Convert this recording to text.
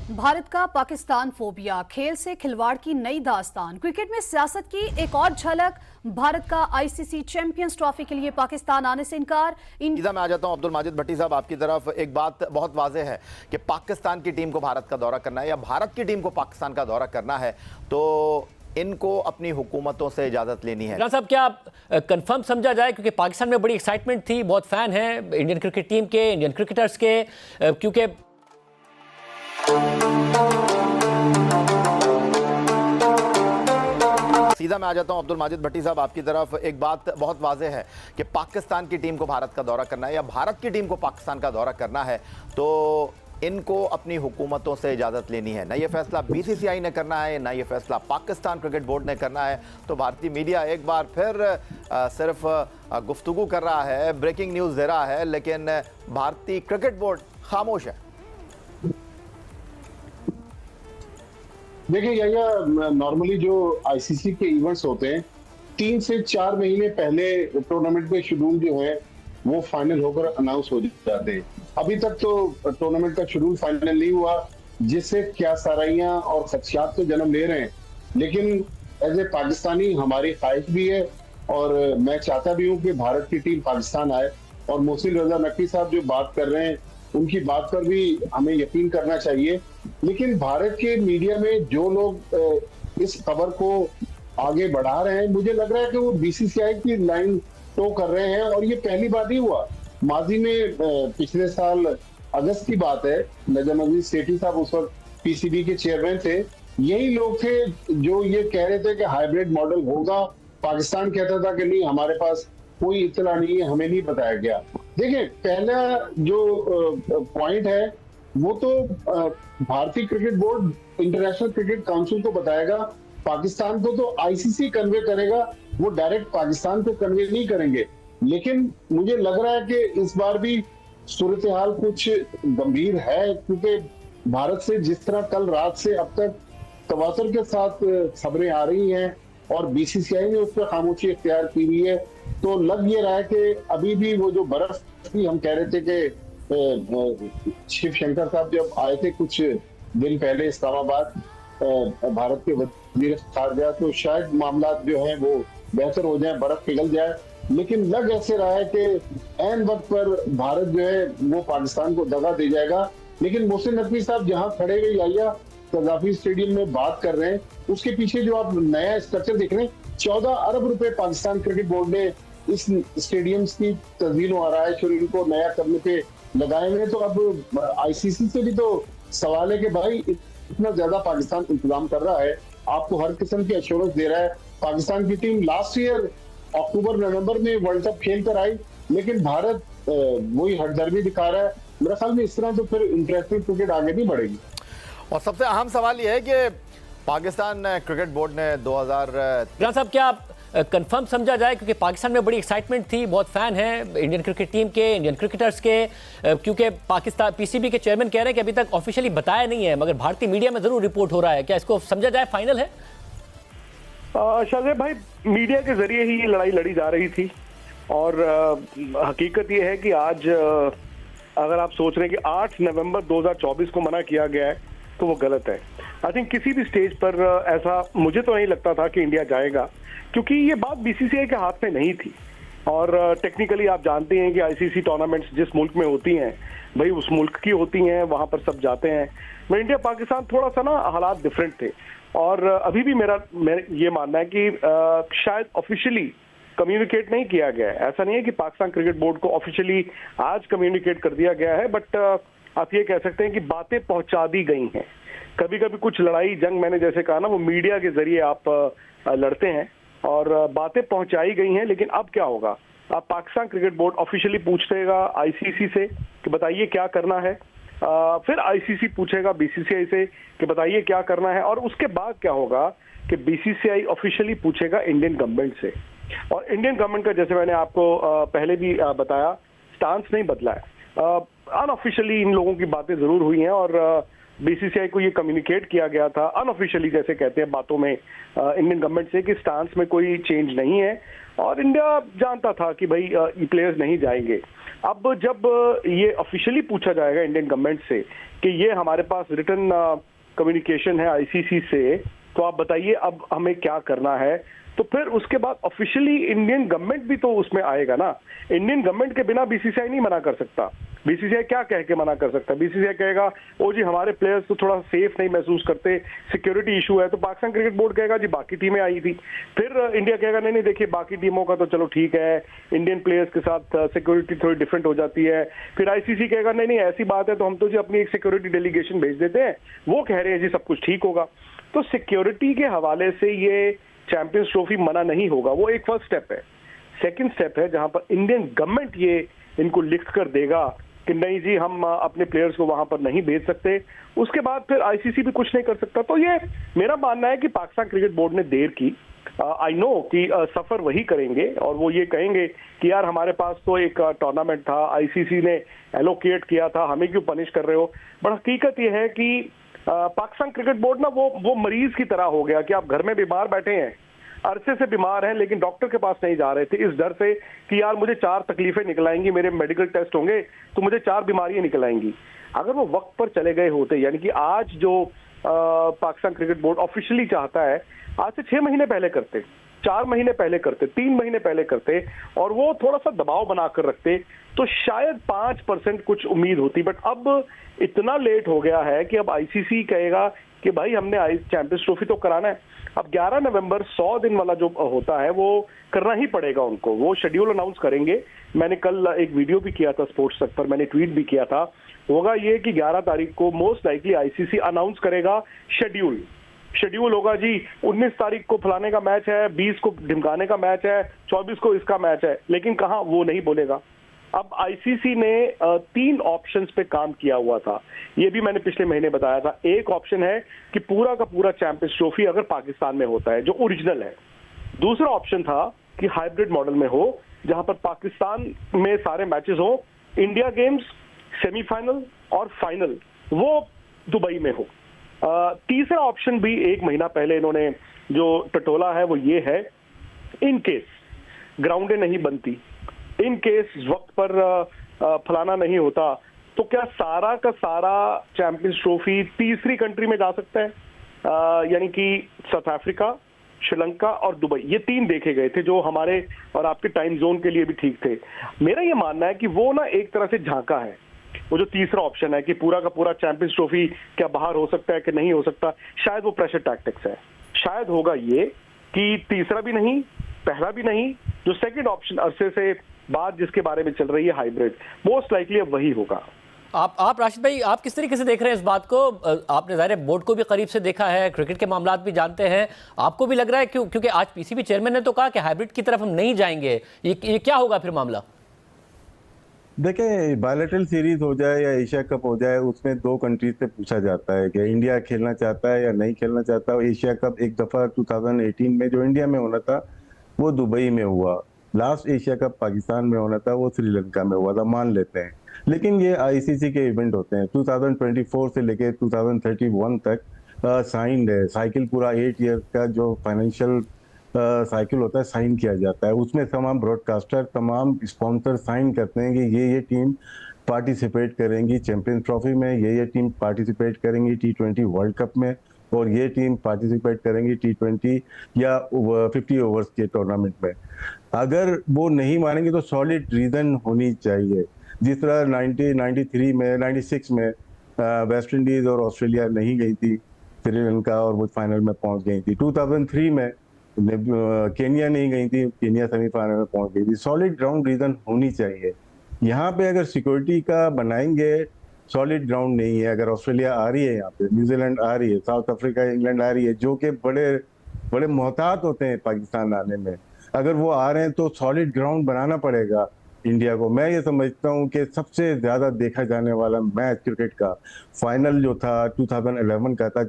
भारत का पाकिस्तान फोबिया, खेल से खिलवाड़ की नई दास्तान। क्रिकेट में सियासत की एक और झलक। भारत का आईसीसी चैंपियंस ट्रॉफी के लिए पाकिस्तान आने से इनकार। मैं आ जाता हूं अब्दुल माजिद भट्टी साहब आपकी तरफ। एक बात बहुत वाज़ेह है कि पाकिस्तान की टीम को भारत का दौरा करना है या भारत की टीम को पाकिस्तान का दौरा करना है तो इनको अपनी हुकूमतों से इजाजत लेनी है। साहब क्या कंफर्म समझा जाए, क्योंकि पाकिस्तान में बड़ी एक्साइटमेंट थी, बहुत फैन है इंडियन क्रिकेट टीम के, इंडियन क्रिकेटर्स के, क्योंकि सीधा मैं आ जाता हूं अब्दुल माजिद भट्टी साहब आपकी तरफ। एक बात बहुत वाज़ेह है कि पाकिस्तान की टीम को भारत का दौरा करना है या भारत की टीम को पाकिस्तान का दौरा करना है तो इनको अपनी हुकूमतों से इजाज़त लेनी है। ना ये फैसला बीसीसीआई ने करना है, ना ये फैसला पाकिस्तान क्रिकेट बोर्ड ने करना है। तो भारतीय मीडिया एक बार फिर सिर्फ गुफ्तगू कर रहा है, ब्रेकिंग न्यूज़ दे रहा है, लेकिन भारतीय क्रिकेट बोर्ड खामोश है। देखिए या नॉर्मली जो आईसीसी के इवेंट्स होते हैं 3 से 4 महीने पहले टूर्नामेंट के शेड्यूल जो है वो फाइनल होकर अनाउंस हो जाते हैं। अभी तक तो टूर्नामेंट का शेड्यूल फाइनल नहीं हुआ, जिससे क्या साराइयां और खदशात तो जन्म ले रहे हैं। लेकिन एज ए पाकिस्तानी हमारी ख्वाहिश भी है और मैं चाहता भी हूं कि भारत की टीम पाकिस्तान आए। और मोहसिन रजा नकवी साहब जो बात कर रहे हैं उनकी बात पर भी हमें यकीन करना चाहिए। लेकिन भारत के मीडिया में जो लोग इस खबर को आगे बढ़ा रहे हैं, मुझे लग रहा है कि वो बीसीसीआई की लाइन टो कर रहे हैं। और ये पहली बार नहीं हुआ, माजी में पिछले साल अगस्त की बात है, नजम अजीज सेठी साहब उस वक्त पीसीबी के चेयरमैन थे, यही लोग थे जो ये कह रहे थे कि हाइब्रिड मॉडल होगा। पाकिस्तान कहता था कि नहीं, हमारे पास कोई इत्तला नहीं है, हमें नहीं बताया गया। देखिए, पहला जो पॉइंट है वो तो भारतीय cricket board international cricket council को बताएगा, पाकिस्तान को तो आईसीसी कन्वे करेगा, वो डायरेक्ट पाकिस्तान को कन्वे नहीं करेंगे। लेकिन मुझे लग रहा है कि इस बार भी सूरत हाल कुछ गंभीर है, क्योंकि भारत से जिस तरह कल रात से अब तक तवातुर के साथ खबरें आ रही हैं और बीसीसीआई ने उस पर खामोशी इख्तियार की हुई है, तो लग ये रहा है कि अभी भी वो जो बर्फ की हम कह रहे थे कि शिव शंकर साहब जब आए थे कुछ दिन पहले इस्लामाबाद भारत के वजीर खारजा, तो शायद मामला जो है वो बेहतर हो जाए, बर्फ पिघल जाए। लेकिन लग ऐसे रहा है कि ऐन वक्त पर भारत जो है वो पाकिस्तान को दगा दे जाएगा। लेकिन मोहसिन नकवी साहब जहां खड़े हुए या कजाफी स्टेडियम में बात कर रहे हैं, उसके पीछे जो आप नया स्ट्रक्चर देख रहे हैं, 14 अरब रुपए पाकिस्तान क्रिकेट बोर्ड ने इस स्टेडियम की तस्वीर और आराइश और इनको नया करने पे लगाए हुए। तो अब आईसीसी से भी तो सवाल है कि भाई इतना ज्यादा पाकिस्तान इंतजाम कर रहा है, आपको हर किस्म की एश्योरेंस दे रहा है। पाकिस्तान की टीम लास्ट ईयर अक्टूबर नवंबर में वर्ल्ड कप खेल कर आई, लेकिन भारत वही हटदर्मी दिखा रहा है। मेरा ख्याल में इस तरह तो फिर इंटरनेशनल क्रिकेट आगे नहीं बढ़ेगी। और सबसे अहम सवाल यह है कि पाकिस्तान क्रिकेट बोर्ड ने 2000 साहब क्या कंफर्म समझा जाए, क्योंकि पाकिस्तान में बड़ी एक्साइटमेंट थी, बहुत फैन है इंडियन क्रिकेट टीम के, इंडियन क्रिकेटर्स के, क्योंकि पाकिस्तान पीसीबी के चेयरमैन कह रहे हैं कि अभी तक ऑफिशियली बताया नहीं है, मगर भारतीय मीडिया में जरूर रिपोर्ट हो रहा है। क्या इसको समझा जाए फाइनल है? शाहजेब भाई, मीडिया के जरिए ही ये लड़ाई लड़ी जा रही थी और हकीकत ये है कि आज अगर आप सोच रहे हैं कि 8 नवंबर 2024 को मना किया गया है तो वो गलत है। आई थिंक किसी भी स्टेज पर ऐसा मुझे तो नहीं लगता था कि इंडिया जाएगा, क्योंकि ये बात बीसीसीआई के हाथ में नहीं थी। और टेक्निकली आप जानते हैं कि आईसीसी टूर्नामेंट्स जिस मुल्क में होती हैं भाई उस मुल्क की होती हैं, वहां पर सब जाते हैं। मैं इंडिया पाकिस्तान थोड़ा सा ना हालात डिफरेंट थे और अभी भी मेरा ये मानना है कि शायद ऑफिशियली कम्युनिकेट नहीं किया गया है। ऐसा नहीं है कि पाकिस्तान क्रिकेट बोर्ड को ऑफिशियली आज कम्युनिकेट कर दिया गया है, बट आप ये कह सकते हैं कि बातें पहुंचा दी गई हैं। कभी कभी कुछ लड़ाई जंग, मैंने जैसे कहा ना, वो मीडिया के जरिए आप लड़ते हैं और बातें पहुंचाई गई हैं। लेकिन अब क्या होगा, अब पाकिस्तान क्रिकेट बोर्ड ऑफिशियली पूछेगा आईसीसी से कि बताइए क्या करना है, फिर आईसीसी पूछेगा बीसीसीआई से कि बताइए क्या करना है, और उसके बाद क्या होगा कि बीसीसीआई ऑफिशियली पूछेगा इंडियन गवर्नमेंट से। और इंडियन गवर्नमेंट का, जैसे मैंने आपको पहले भी बताया, स्टांस नहीं बदला है। अनऑफिशियली इन लोगों की बातें जरूर हुई हैं और बीसीसीआई को ये कम्युनिकेट किया गया था अनऑफिशियली, जैसे कहते हैं बातों में इंडियन गवर्नमेंट से, कि स्टांस में कोई चेंज नहीं है और इंडिया जानता था कि भाई ये प्लेयर्स नहीं जाएंगे। अब जब ये ऑफिशियली पूछा जाएगा इंडियन गवर्नमेंट से कि ये हमारे पास रिटन कम्युनिकेशन है आईसीसी से, तो आप बताइए अब हमें क्या करना है। तो फिर उसके बाद ऑफिशियली इंडियन गवर्नमेंट भी तो उसमें आएगा ना। इंडियन गवर्नमेंट के बिना बीसीसीआई नहीं मना कर सकता। बीसीसीआई क्या कह के मना कर सकता है? बीसीसीआई कहेगा ओ जी हमारे प्लेयर्स तो थोड़ा सेफ नहीं महसूस करते, सिक्योरिटी इशू है, तो पाकिस्तान क्रिकेट बोर्ड कहेगा जी बाकी टीमें आई थी। फिर इंडिया कहेगा नहीं नहीं देखिए बाकी टीमों का तो चलो ठीक है, इंडियन प्लेयर्स के साथ सिक्योरिटी थोड़ी डिफरेंट हो जाती है। फिर आईसीसी कहेगा नहीं नहीं ऐसी बात है तो हम तो जी अपनी एक सिक्योरिटी डेलीगेशन भेज देते हैं, वो कह रहे हैं जी सब कुछ ठीक होगा। तो सिक्योरिटी के हवाले से ये चैंपियंस ट्रॉफी मना नहीं होगा, वो एक फर्स्ट स्टेप है। सेकंड स्टेप है जहां पर इंडियन गवर्नमेंट ये इनको लिख कर देगा कि नहीं जी हम अपने प्लेयर्स को वहां पर नहीं भेज सकते, उसके बाद फिर आईसीसी भी कुछ नहीं कर सकता। तो ये मेरा मानना है कि पाकिस्तान क्रिकेट बोर्ड ने देर की। आई नो कि सफर वही करेंगे और वो ये कहेंगे कि यार हमारे पास तो एक टूर्नामेंट था, आईसीसी ने एलोकेट किया था, हमें क्यों पनिश कर रहे हो। बट हकीकत ये है कि पाकिस्तान क्रिकेट बोर्ड ना वो मरीज की तरह हो गया कि आप घर में बीमार बैठे हैं, अरसे से बीमार हैं, लेकिन डॉक्टर के पास नहीं जा रहे थे इस डर से कि यार मुझे 4 तकलीफें निकल आएंगी, मेरे मेडिकल टेस्ट होंगे तो मुझे 4 बीमारियां निकल आएंगी। अगर वो वक्त पर चले गए होते, यानी कि आज जो पाकिस्तान क्रिकेट बोर्ड ऑफिशियली चाहता है, आज से 6 महीने पहले करते, 4 महीने पहले करते, 3 महीने पहले करते और वो थोड़ा सा दबाव बनाकर रखते, तो शायद 5% कुछ उम्मीद होती। बट अब इतना लेट हो गया है कि अब आईसीसी कहेगा कि भाई हमने चैंपियंस ट्रॉफी तो कराना है। अब 11 नवंबर 100 दिन वाला जो होता है वो करना ही पड़ेगा उनको, वो शेड्यूल अनाउंस करेंगे। मैंने कल एक वीडियो भी किया था स्पोर्ट्स तक पर, मैंने ट्वीट भी किया था। होगा ये कि 11 तारीख को मोस्ट लाइकली आईसीसी अनाउंस करेगा शेड्यूल होगा जी 19 तारीख को फलाने का मैच है, 20 को ढिमकाने का मैच है, 24 को इसका मैच है, लेकिन कहां वो नहीं बोलेगा। अब आईसीसी ने 3 ऑप्शंस पे काम किया हुआ था, ये भी मैंने पिछले महीने बताया था। एक ऑप्शन है कि पूरा का पूरा चैंपियंस ट्रॉफी अगर पाकिस्तान में होता है जो ओरिजिनल है। दूसरा ऑप्शन था कि हाइब्रिड मॉडल में हो, जहां पर पाकिस्तान में सारे मैचेस हो, इंडिया गेम्स सेमीफाइनल और फाइनल वो दुबई में हो। तीसरा ऑप्शन भी 1 महीना पहले इन्होंने जो टटोला है वो ये है, इन केस ग्राउंडें नहीं बनती, इन केस वक्त पर फलाना नहीं होता, तो क्या सारा का सारा चैंपियंस ट्रॉफी तीसरी कंट्री में जा सकता है, यानी कि साउथ अफ्रीका, श्रीलंका और दुबई। ये 3 देखे गए थे जो हमारे और आपके टाइम जोन के लिए भी ठीक थे। मेरा ये मानना है कि वो ना एक तरह से झांका है, वो जो तीसरा ऑप्शन है कि पूरा का पूरा चैंपियंस ट्रॉफी क्या बाहर हो सकता है कि नहीं हो सकता, शायद वो प्रेशर टैक्टिक्स है। शायद होगा ये कि तीसरा भी नहीं, पहला भी नहीं, जो सेकंड ऑप्शन अरसे से बाद जिसके बारे में चल रही है हाइब्रिड, मोस्ट लाइकली अब वही होगा। आप राशिद भाई, आप किस तरीके से देख रहे हैं इस बात को? आपने ज़ाहिर है बोर्ड को भी करीब से देखा है, क्रिकेट के मामलात भी जानते हैं, आपको भी लग रहा है क्योंकि आज पीसीबी चेयरमैन ने तो कहा कि हाइब्रिड की तरफ हम नहीं जाएंगे, ये क्या होगा फिर मामला? देखें, बायलैटरल सीरीज हो जाए या एशिया कप हो जाए, उसमें 2 कंट्रीज से पूछा जाता है कि इंडिया खेलना चाहता है या नहीं खेलना चाहता। एशिया कप एक दफ़ा 2018 में जो इंडिया में होना था वो दुबई में हुआ, लास्ट एशिया कप पाकिस्तान में होना था वो श्रीलंका में हुआ था, मान लेते हैं। लेकिन ये आईसीसी के इवेंट होते हैं, 2024 से लेके 2031 तक साइंड है, साइकिल पूरा 8 ईयर का जो फाइनेंशियल साइकिल होता है साइन किया जाता है। उसमें तमाम ब्रॉडकास्टर, तमाम स्पॉन्सर साइन करते हैं कि ये टीम पार्टिसिपेट करेंगी चैंपियंस ट्रॉफी में, ये टीम पार्टिसिपेट करेंगी T20 वर्ल्ड कप में, और ये टीम पार्टिसिपेट करेंगी T20 या 50 ओवर्स के टूर्नामेंट में। अगर वो नहीं मानेंगे तो सॉलिड रीजन होनी चाहिए। जिस तरह 1993 में 96 में वेस्ट इंडीज और ऑस्ट्रेलिया नहीं गई थी श्रीलंका और वो फाइनल में पहुंच गई थी। 2003 में केनिया नहीं गई थी, केनिया सेमीफाइनल में पहुंच गई थी। सॉलिड ग्राउंड रीजन होनी चाहिए। यहाँ पे अगर सिक्योरिटी का बनाएंगे, सॉलिड ग्राउंड नहीं है। अगर ऑस्ट्रेलिया आ रही है, यहाँ पे न्यूजीलैंड आ रही है, साउथ अफ्रीका, इंग्लैंड आ रही है, जो कि बड़े मोहतात होते हैं पाकिस्तान आने में, अगर वो आ रहे हैं तो सॉलिड ग्राउंड बनाना पड़ेगा इंडिया को। मैं ये समझता हूँ कि सबसे ज्यादा देखा जाने वाला मैच क्रिकेट का फाइनल जो था 2011 का था,